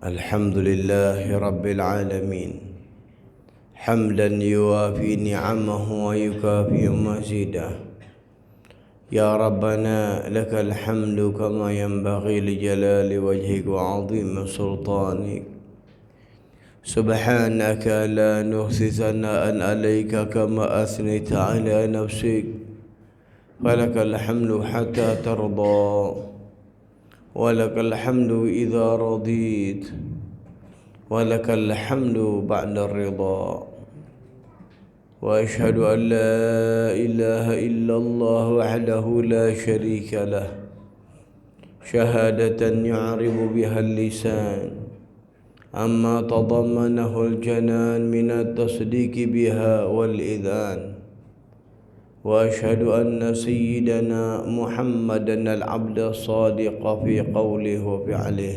الحمد لله رب العالمين حمدا يوافي نعمه ويكافئ مزيده يا ربنا لك الحمد كما ينبغي لجلال وجهك وعظيم سلطانك سبحانك لا نحصي ثناء عليك كما أثنيت على نفسك فلك الحمد حتى ترضى ولك الحمد إذا رضيت ولك الحمد بعد الرضا وأشهد أن لا إله إلا الله وحده لا شريك له شهادة يعرب بها اللسان أما تضمنه الجنان من التصديق بها والإذعان وأشهد أن سيدنا محمدا العبد الصادق في قوله وفعله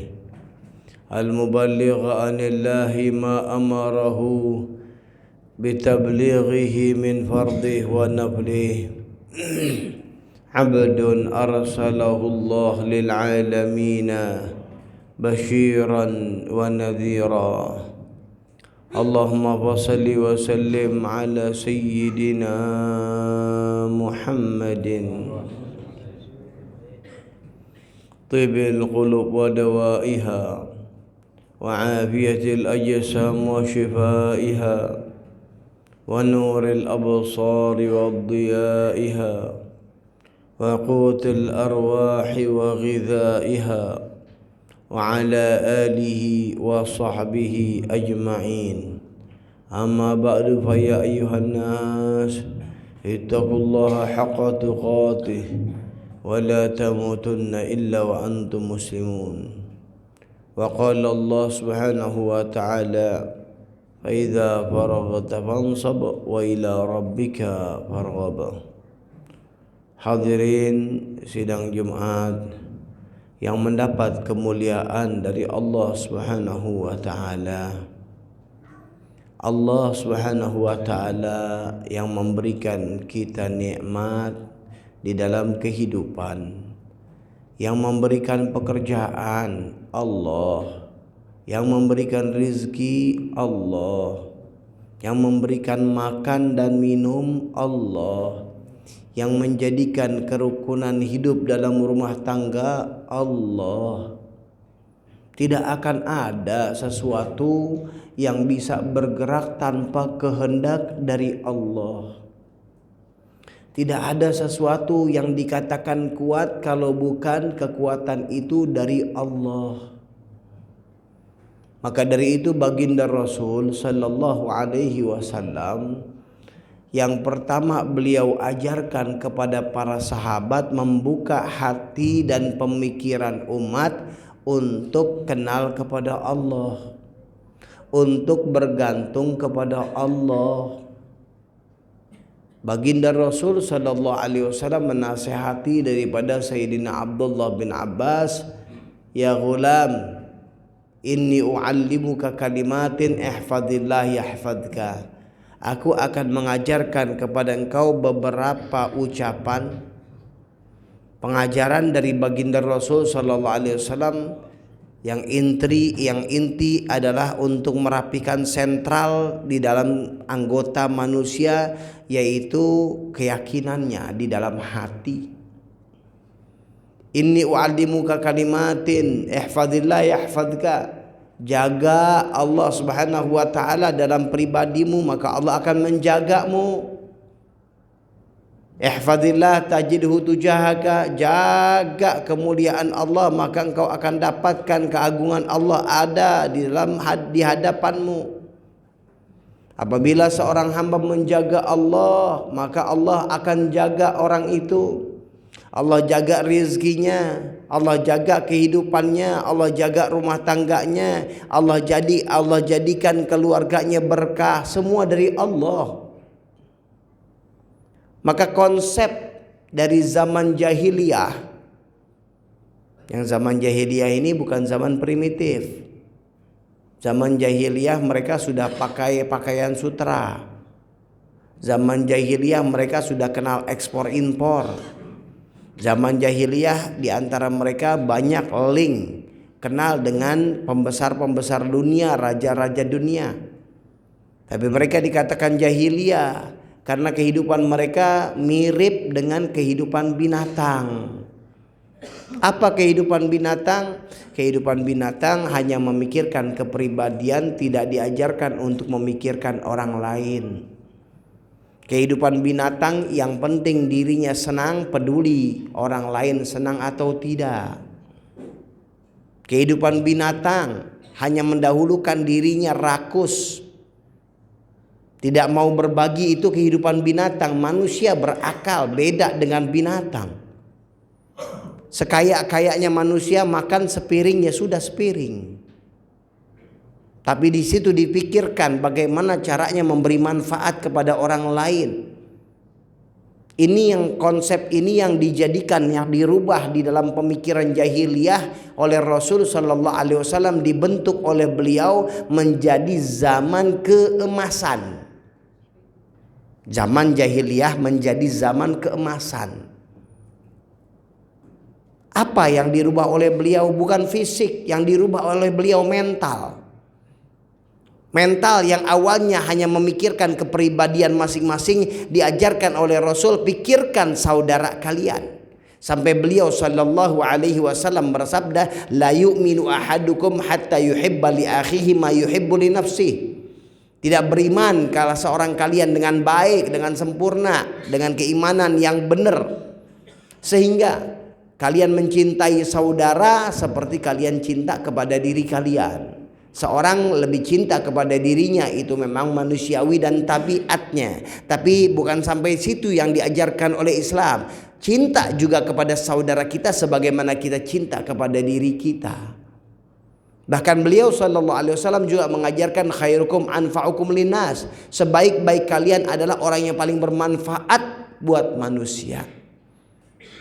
المبلغ عن الله ما أمره بتبليغه من فرضه ونفله عبد أرسله الله للعالمين بشيرا ونذيرا اللهم صل وسلم على سيدنا محمد طب القلوب ودوائها وعافية الأجسام وشفائها ونور الأبصار وضيائها وقوت الأرواح وغذائها وعلى آله وصحبه أجمعين أما بعد فيا أيها الناس اتقوا الله حق تقاته ولا تموتن إلا وأنتم مسلمون وقال الله سبحانه وتعالى فإذا فرغت فانصب وإلى ربك فارغب. Hadirin sidang Jumat yang mendapat kemuliaan dari Allah Subhanahu wa taala. Allah Subhanahu wa taala yang memberikan kita nikmat di dalam kehidupan, yang memberikan pekerjaan Allah, yang memberikan rizki Allah, yang memberikan makan dan minum Allah, yang menjadikan kerukunan hidup dalam rumah tangga Allah. Tidak akan ada sesuatu yang bisa bergerak tanpa kehendak dari Allah. Tidak ada sesuatu yang dikatakan kuat kalau bukan kekuatan itu dari Allah. Maka dari itu baginda Rasul sallallahu alaihi wasallam yang pertama beliau ajarkan kepada para sahabat membuka hati dan pemikiran umat untuk kenal kepada Allah, untuk bergantung kepada Allah. Baginda Rasul sallallahu alaihi wasallam menasihati daripada Sayyidina Abdullah bin Abbas, ya ghulam, inni u'allimuka kalimatin ihfadillah yahfadka. Aku akan mengajarkan kepada engkau beberapa ucapan pengajaran dari baginda Rasul sallallahu alaihi wasallam yang inti adalah untuk merapikan sentral di dalam anggota manusia, yaitu keyakinannya di dalam hati. Inni u'allimuka kalimatin ihfadillah yahfadka. Jaga Allah Subhanahu wa taala dalam pribadimu, maka Allah akan menjagamu. Ihfadillah tajidhu tujahaka. Jaga kemuliaan Allah, maka engkau akan dapatkan keagungan Allah ada di hadapanmu. Apabila seorang hamba menjaga Allah, maka Allah akan jaga orang itu. Allah jaga rizkinya, Allah jaga kehidupannya, Allah jaga rumah tangganya, Allah jadikan keluarganya berkah, semua dari Allah. Maka konsep dari zaman jahiliyah, yang zaman jahiliyah ini bukan zaman primitif. Zaman jahiliyah mereka sudah pakai pakaian sutra. Zaman jahiliyah mereka sudah kenal ekspor impor. Zaman jahiliyah di antara mereka banyak link kenal dengan pembesar-pembesar dunia, raja-raja dunia. Tapi mereka dikatakan jahiliyah karena kehidupan mereka mirip dengan kehidupan binatang. Apa kehidupan binatang? Kehidupan binatang hanya memikirkan kepribadian, tidak diajarkan untuk memikirkan orang lain. Kehidupan binatang yang penting dirinya senang, peduli orang lain senang atau tidak. Kehidupan binatang hanya mendahulukan dirinya, rakus, tidak mau berbagi. Itu kehidupan binatang. Manusia berakal, beda dengan binatang. Sekaya-kayanya manusia makan sepiring ya sudah sepiring. Tapi di situ dipikirkan bagaimana caranya memberi manfaat kepada orang lain. Ini yang konsep ini yang dijadikan, yang dirubah di dalam pemikiran jahiliyah oleh Rasul Sallallahu Alaihi Wasallam, dibentuk oleh beliau menjadi zaman keemasan. Zaman jahiliyah menjadi zaman keemasan. Apa yang dirubah oleh beliau? Bukan fisik, yang dirubah oleh beliau mental. Mental yang awalnya hanya memikirkan kepribadian masing-masing diajarkan oleh Rasul, pikirkan saudara kalian. Sampai beliau sallallahu alaihi wasallam bersabda, la yu'minu ahadukum hatta yuhibba li akhihi ma yuhibbu li nafsihi. Tidak beriman kalau seorang kalian dengan baik, dengan sempurna, dengan keimanan yang benar, sehingga kalian mencintai saudara seperti kalian cinta kepada diri kalian. Seorang lebih cinta kepada dirinya itu memang manusiawi dan tabiatnya. Tapi bukan sampai situ yang diajarkan oleh Islam. Cinta juga kepada saudara kita sebagaimana kita cinta kepada diri kita. Bahkan beliau sallallahu alaihi wasallam juga mengajarkan khairukum anfa'ukum linnas. Sebaik-baik kalian adalah orang yang paling bermanfaat buat manusia.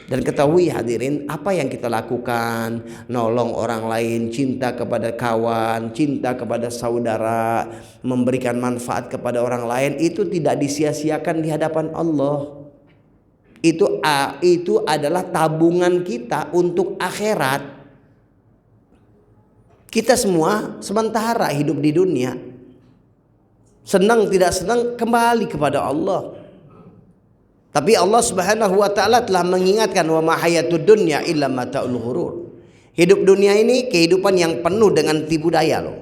Dan ketahui hadirin, apa yang kita lakukan, nolong orang lain, cinta kepada kawan, cinta kepada saudara, memberikan manfaat kepada orang lain, itu tidak disia-siakan di hadapan Allah. Itu adalah tabungan kita untuk akhirat. Kita semua sementara hidup di dunia, senang tidak senang kembali kepada Allah. Tapi Allah Subhanahu wa taala telah mengingatkan, wa ma hayatud dunya illa mata'ul ghurur. Hidup dunia ini kehidupan yang penuh dengan tipu daya loh.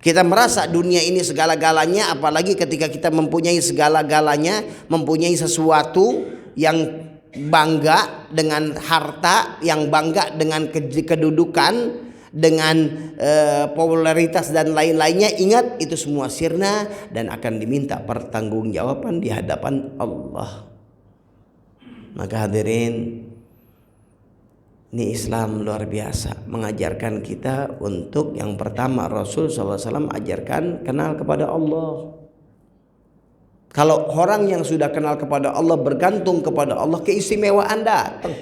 Kita merasa dunia ini segala-galanya, apalagi ketika kita mempunyai segala-galanya, mempunyai sesuatu yang bangga dengan harta, yang bangga dengan kedudukan, dengan popularitas dan lain-lainnya. Ingat, itu semua sirna dan akan diminta pertanggungjawaban di hadapan Allah. Maka hadirin, ini Islam luar biasa, mengajarkan kita untuk yang pertama, Rasul SAW ajarkan kenal kepada Allah. Kalau orang yang sudah kenal kepada Allah, bergantung kepada Allah, keistimewaan datang.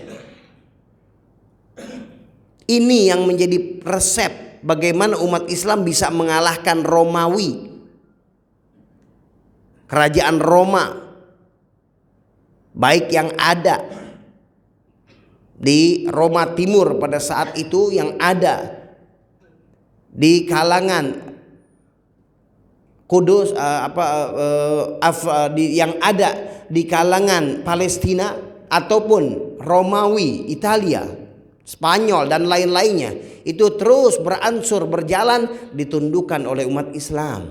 Ini yang menjadi resep bagaimana umat Islam bisa mengalahkan Romawi. Kerajaan Roma, baik yang ada di Roma Timur pada saat itu, yang ada di kalangan Kudus, yang ada di kalangan Palestina, ataupun Romawi, Italia, Spanyol dan lain-lainnya, itu terus beransur berjalan ditundukkan oleh umat Islam.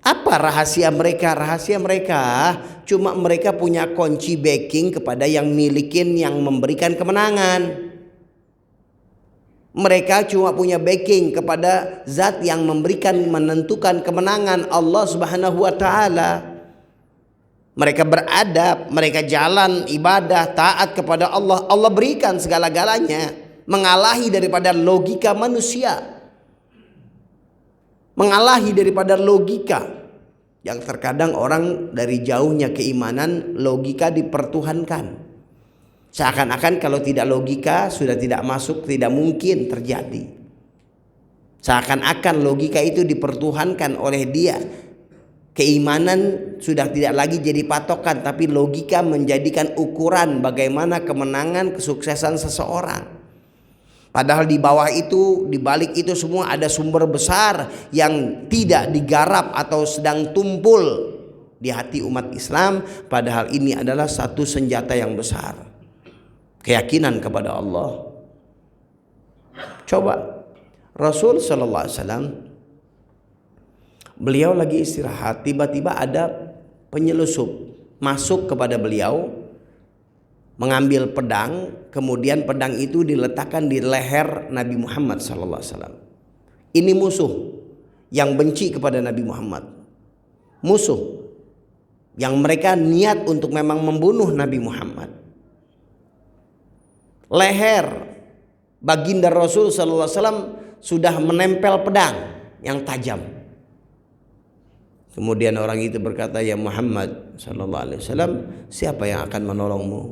Apa rahasia mereka? Rahasia mereka cuma mereka punya kunci backing kepada yang milikin, yang memberikan kemenangan. Mereka cuma punya backing kepada zat yang memberikan, menentukan kemenangan, Allah Subhanahu wa taala. Mereka beradab, mereka jalan ibadah, taat kepada Allah, Allah berikan segala-galanya, mengalahi daripada logika manusia, mengalahi daripada logika yang terkadang orang dari jauhnya keimanan, logika dipertuhankan. Seakan-akan kalau tidak logika sudah tidak masuk, tidak mungkin terjadi. Seakan-akan logika itu dipertuhankan oleh dia. Keimanan sudah tidak lagi jadi patokan, tapi logika menjadikan ukuran bagaimana kemenangan, kesuksesan seseorang. Padahal di bawah itu, di balik itu semua ada sumber besar yang tidak digarap atau sedang tumpul di hati umat Islam. Padahal ini adalah satu senjata yang besar, keyakinan kepada Allah. Coba Rasul sallallahu alaihi wasallam, beliau lagi istirahat, tiba-tiba ada penyelusup masuk kepada beliau, mengambil pedang, kemudian pedang itu diletakkan di leher Nabi Muhammad sallallahu alaihi wasallam. Ini musuh yang benci kepada Nabi Muhammad, musuh yang mereka niat untuk memang membunuh Nabi Muhammad. Leher baginda Rasul sallallahu alaihi wasallam sudah menempel pedang yang tajam. Kemudian orang itu berkata, "Ya Muhammad sallallahu alaihi wasallam, siapa yang akan menolongmu?"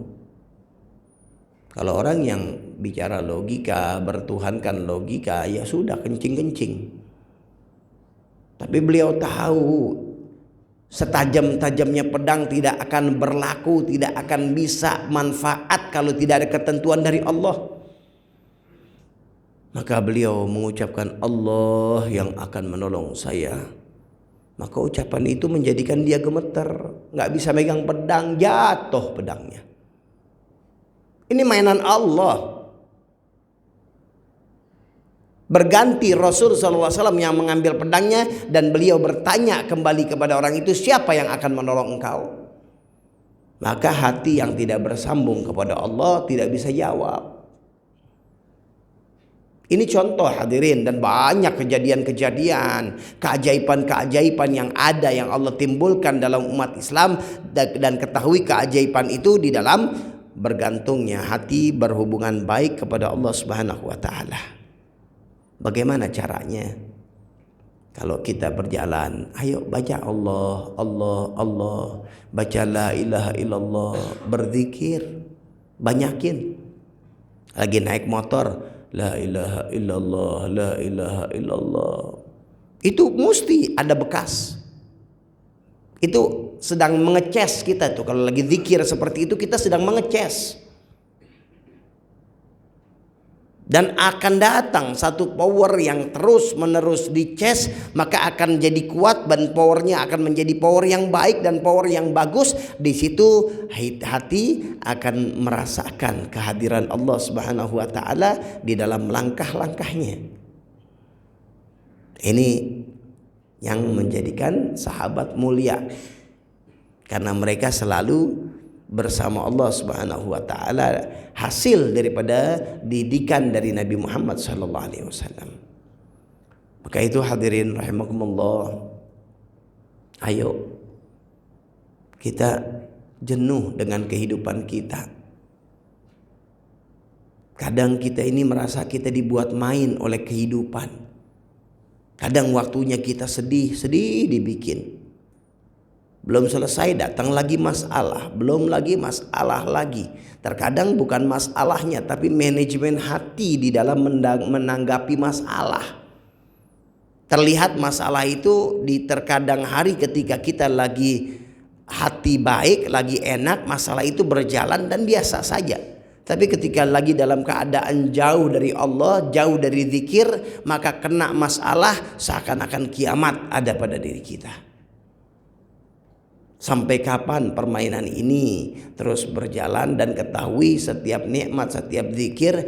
Kalau orang yang bicara logika, bertuhankan logika, ya sudah kencing-kencing. Tapi beliau tahu setajam-tajamnya pedang tidak akan berlaku, tidak akan bisa manfaat kalau tidak ada ketentuan dari Allah. Maka beliau mengucapkan, "Allah yang akan menolong saya." Maka ucapan itu menjadikan dia gemeter, nggak bisa megang pedang, jatuh pedangnya. Ini mainan Allah. Berganti Rasul SAW yang mengambil pedangnya, dan beliau bertanya kembali kepada orang itu, "Siapa yang akan menolong engkau?" Maka hati yang tidak bersambung kepada Allah tidak bisa jawab. Ini contoh hadirin, dan banyak kejadian-kejadian, keajaiban-keajaiban yang ada yang Allah timbulkan dalam umat Islam, dan ketahui keajaiban itu di dalam bergantungnya hati berhubungan baik kepada Allah Subhanahu wa taala. Bagaimana caranya? Kalau kita berjalan, ayo baca Allah, Allah, Allah, baca la ilaha illallah, berzikir, banyakin. Lagi naik motor, la ilaha illallah, la ilaha illallah. Itu mesti ada bekas. Itu sedang mengeces kita tuh. Kalau lagi zikir seperti itu, kita sedang mengeces. Dan akan datang satu power yang terus menerus dices, maka akan jadi kuat, dan powernya akan menjadi power yang baik dan power yang bagus. Di situ hati akan merasakan kehadiran Allah Subhanahu wa taala di dalam langkah-langkahnya. Ini yang menjadikan sahabat mulia, karena mereka selalu bersama Allah Subhanahu wa taala, hasil daripada didikan dari Nabi Muhammad sallallahu alaihi wasallam. Maka itu hadirin rahimakumullah, ayo kita jenuh dengan kehidupan kita. Kadang kita ini merasa kita dibuat main oleh kehidupan. Kadang waktunya kita sedih dibikin. Belum selesai datang lagi masalah, belum lagi masalah lagi. Terkadang bukan masalahnya, tapi manajemen hati di dalam menanggapi masalah. Terlihat masalah itu di terkadang hari ketika kita lagi hati baik, lagi enak, masalah itu berjalan dan biasa saja. Tapi ketika lagi dalam keadaan jauh dari Allah, jauh dari zikir, maka kena masalah seakan-akan kiamat ada pada diri kita. Sampai kapan permainan ini terus berjalan? Dan ketahui setiap nikmat, setiap zikir,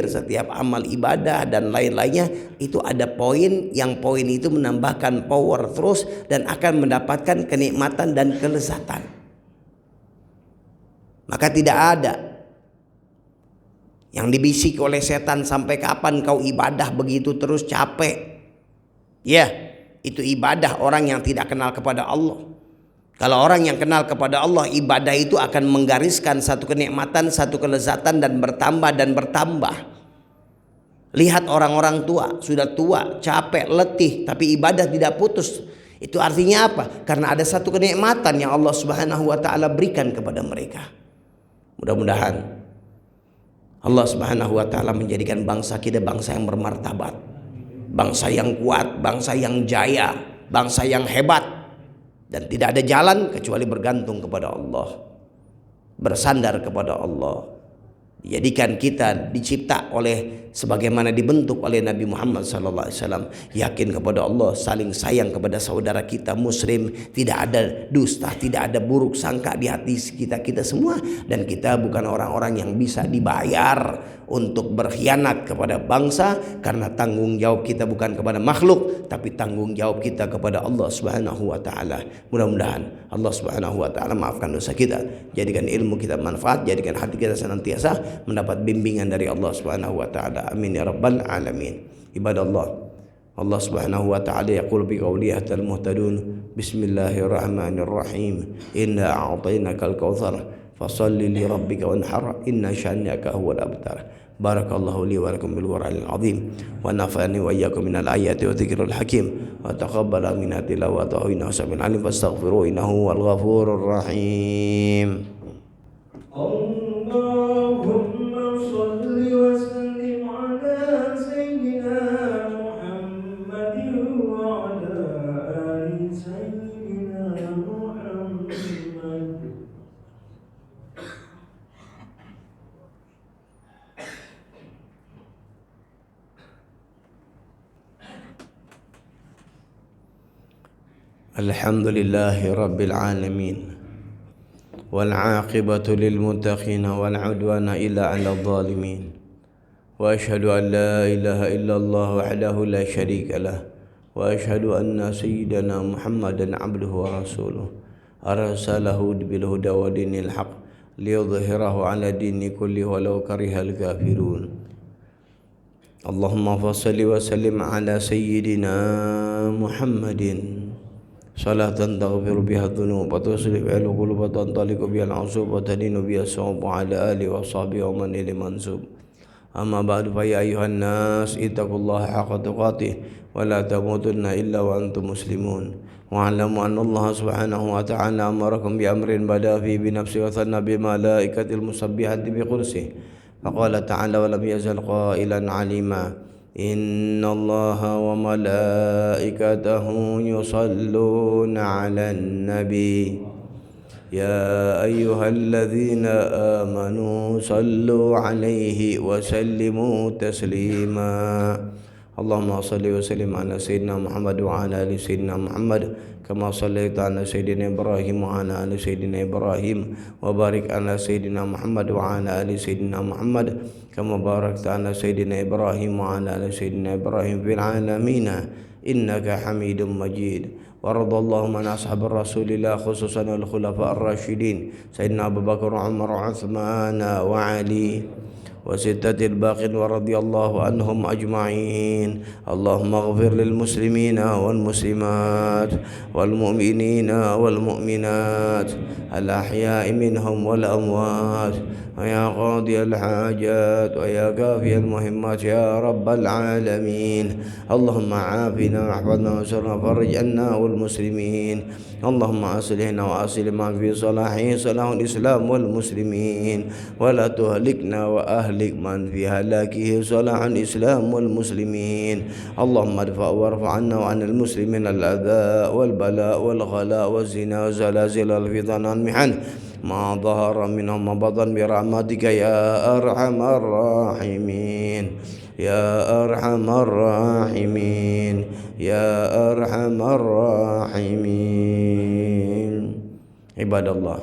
setiap amal ibadah dan lain-lainnya itu ada poin, yang poin itu menambahkan power terus dan akan mendapatkan kenikmatan dan kelezatan. Maka tidak ada yang dibisik oleh setan, "Sampai kapan kau ibadah begitu terus, capek." Ya, itu ibadah orang yang tidak kenal kepada Allah. Kalau orang yang kenal kepada Allah, ibadah itu akan menggariskan satu kenikmatan, satu kelezatan, dan bertambah dan bertambah. Lihat orang-orang tua, sudah tua, capek, letih, tapi ibadah tidak putus. Itu artinya apa? Karena ada satu kenikmatan yang Allah Subhanahu wa taala berikan kepada mereka. Mudah-mudahan Allah Subhanahu wa taala menjadikan bangsa kita bangsa yang bermartabat, bangsa yang kuat, bangsa yang jaya, bangsa yang hebat. Dan tidak ada jalan kecuali bergantung kepada Allah, bersandar kepada Allah. Dijadikan kita dicipta oleh sebagaimana dibentuk oleh Nabi Muhammad SAW. Yakin kepada Allah, saling sayang kepada saudara kita muslim, tidak ada dusta, tidak ada buruk sangka di hati kita semua. Dan kita bukan orang-orang yang bisa dibayar untuk berkhianat kepada bangsa, karena tanggung jawab kita bukan kepada makhluk, tapi tanggung jawab kita kepada Allah Subhanahu wa taala. Mudah-mudahan Allah Subhanahu wa taala maafkan dosa kita, jadikan ilmu kita manfaat, jadikan hati kita senantiasa mendapat bimbingan dari Allah Subhanahu wa taala. Amin ya rabbal alamin. Ibadallah, Allah Subhanahu wa taala yaqul bi qawlihi hatal muhtadun. Bismillahirrahmanirrahim. Inna a'tainakal kautsar fasalli li rabbika wanhar inna syani'aka huwal abtar. Barakallahu li wa lakum bil Qur'anil azim wa nafa'ani wa iyyakum minal ayati wa dzikril hakim wa taqabbala minna tilawatahu innahu samiul alim fastaghfiruhu innahu wal ghafurur rahim. Allahumma shalli wa sallim ala sayyidina Muhammadin wa ala ali sayyidina Muhammad. Alhamdulillahi rabbil alamin. والعاقبة للمتقين ولا عدوان إلا على الظالمين وأشهد أن لا إله إلا الله وحده لا شريك له وأشهد أن سيدنا محمدا عبده ورسوله أرسله بالهدى ودين الحق ليظهره على دين كله ولو كره الكافرون اللهم صل وسلم على سيدنا محمد صلاة تغفر بها الذنوب وتصرف بها القلوب وتنطلق بها العصوب وتلين بها الصوب وعلى آله وصحبه ومن إليه منسوب. أما بعد فيا أيها الناس اتقوا الله حق تقاته ولا تموتن إلا وأنتم مسلمون واعلموا أن الله سبحانه وتعالى أمركم بأمر بدأ فيه بنفسه وثنى بملائكة المسبحة بقدسه فقال تعالى ولم يزل قائلا عليما إن الله وملائكته يصلون على النبي يا أيها الذين آمنوا صلوا عليه وسلموا تسليما اللهم صل وسلم على سيدنا محمد وعلى آل سيدنا محمد كما صليت على سيدنا إبراهيم وعلى آل سيدنا إبراهيم وبارك على سيدنا محمد وعلى آل سيدنا محمد كما باركت على سيدنا إبراهيم وعلى آل سيدنا إبراهيم في العالمين إنك حميد مجيد وارض اللهم عن أصحاب الرسول الله خصوصا الخلفاء الراشدين سيدنا أبو بكر وعمر وعثمان وعلي وستة الباقين ورضي الله عنهم أجمعين اللهم اغفر للمسلمين والمسلمات والمؤمنين والمؤمنات الأحياء منهم والأموات ويا قاضي الحاجات ويا كافي المهمات يا رب العالمين اللهم عافنا واحفظنا وانصرنا وفرج عنا والمسلمين اللهم أصلحنا وأصلح ما في صلاحه صلاح الإسلام والمسلمين ولا تهلكنا وأهلك من في هلاكه صلاح الإسلام والمسلمين اللهم ادفع وارفع عنا وعن المسلمين الأذى والبلاء والغلاء والزنا وزلازل الفتن والمحن ما ظهر منهم وبطن برحمتك يا أرحم الراحمين يا أرحم الراحمين يا أرحم الراحمين عباد الله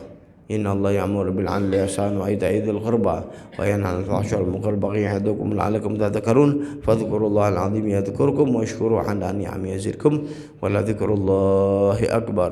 إن الله يأمر بالعدل والإحسان وإيتاء ذي القربى وينهى عن الفحشاء والمنكر والبغي يعظكم لعلكم تذكرون فاذكروا الله العظيم يذكركم واشكروه على نعمه يزدكم ولذكر الله أكبر.